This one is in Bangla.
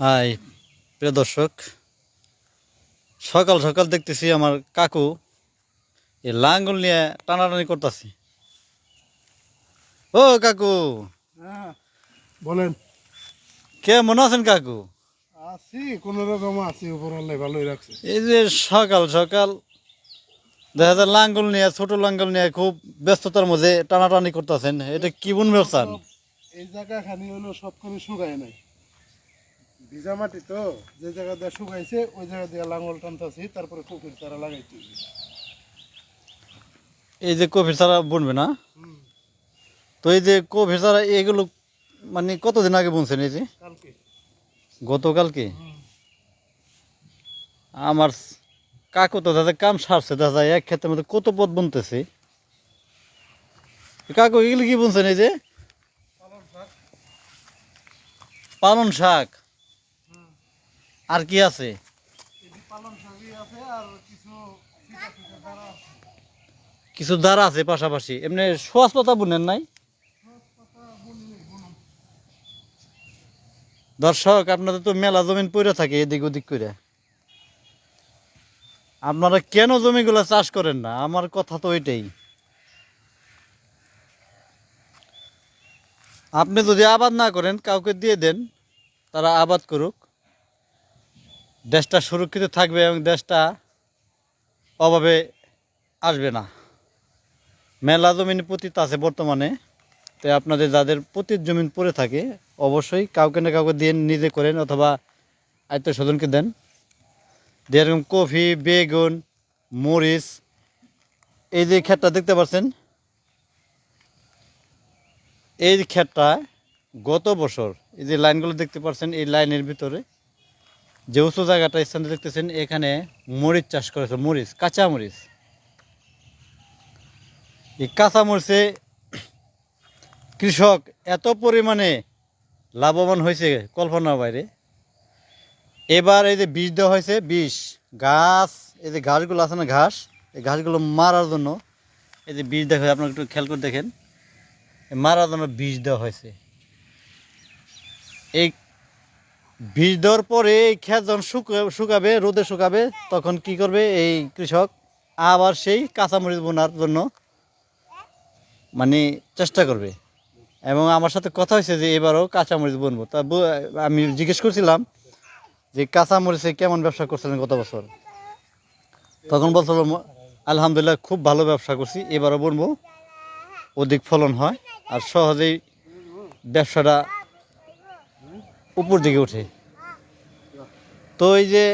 হাই প্রিয় দর্শক, সকাল সকাল দেখতেছি আমার কাকু এই লাঙ্গল নিয়ে টানাটানি করতেছি। ও কাকু, হ্যাঁ, বলেন। কেমন আছেন কাকু? আছি, কোন রকম আছি, উপর আল্লাহ ভালোই রাখছে। এই যে সকাল সকাল দেখা যায় লাঙ্গল নিয়ে, ছোট লাঙ্গল নিয়ে খুব ব্যস্ততার মধ্যে টানাটানি করতেছেন, এটা কি বুন ব্যবসা? এই জায়গা খানি হলো সবখানি শুকায় নাই, ভিজা মাটি তো, যে জায়গা দিয়ে শুকাইছে ওই জায়গা দিয়ে লাঙ্গল টানতাছি, তারপরে কপির চারা লাগাইছি। এই যে কফির চারা বুনবে না? তো এই যে কফির চারা এগুলো মানে কতদিন আগে বুনছেন? এই যে কালকে, গতকালকে আমার কাকু তো দাদা কাম সারছে, দাদা এক ক্ষেত্রের মধ্যে কত পথ বুনতেছে। কাকু এগুলো কি বুনছেন? এই যে পালন শাক, আর কি আছে? পালং শাকই আছে আর কিছু চারা আছে। কিছু দাঁড়া আছে পাশাপাশি, এমনি সোয়াশ পাতা বুনেন নাই? দর্শক, আপনাদের তো মেলা জমিন পড়ে থাকে এদিক ওদিক করে, আপনারা কেন জমিগুলো চাষ করেন না? আমার কথা তো ওইটাই। আপনি যদি আবাদ না করেন, কাউকে দিয়ে দেন, তারা আবাদ করুক, দেশটা সুরক্ষিত থাকবে এবং দেশটা অভাবে আসবে না। মেলা জমিন পতিত আছে বর্তমানে, তো আপনাদের যাদের পতিত জমিন পড়ে থাকে অবশ্যই কাউকে না কাউকে দিয়ে নিজে করেন অথবা আত্মীয় স্বজনকে দেন। যেরকম কফি, বেগুন, মরিচ, এই যে ক্ষেতটা দেখতে পাচ্ছেন, এই ক্ষেতটা গত বছর এই যে লাইনগুলো দেখতে পাচ্ছেন, এই লাইনের ভিতরে যে উঁচু জায়গাটা স্থান দেখতেছেন, এখানে মরিচ চাষ করেছে, মরিচ, কাঁচা মরিচ। এই কাঁচা মরিচে কৃষক এত পরিমাণে লাভবান হয়েছে কল্পনার বাইরে। এবার এই যে বীজ দেওয়া হয়েছে, বিষ গাছ, এই যে ঘাসগুলো আছে না, ঘাস, এই ঘাসগুলো মারার জন্য এই যে বীজ দেখা, আপনারা একটু খেয়াল করে দেখেন, মারার জন্য বীজ দেওয়া হয়েছে। এই বীজ দেওয়ার পরে এই ক্ষেত যখন শুকাবে, রোদে শুকাবে, তখন কি করবে এই কৃষক? আবার সেই কাঁচামরিচ বোনার জন্য মানে চেষ্টা করবে। এবং আমার সাথে কথা হয়েছে যে এবারও কাঁচামরিচ বুনবো। তা আমি জিজ্ঞেস করছিলাম যে কাঁচামরিচে কেমন ব্যবসা করছিলেন গত বছর? তখন বলছিল আলহামদুলিল্লাহ খুব ভালো ব্যবসা করছি, এবারও বুনবো, অধিক ফলন হয় আর সহজেই ব্যবসাটা উপর দিকে ওঠে। তো এই যে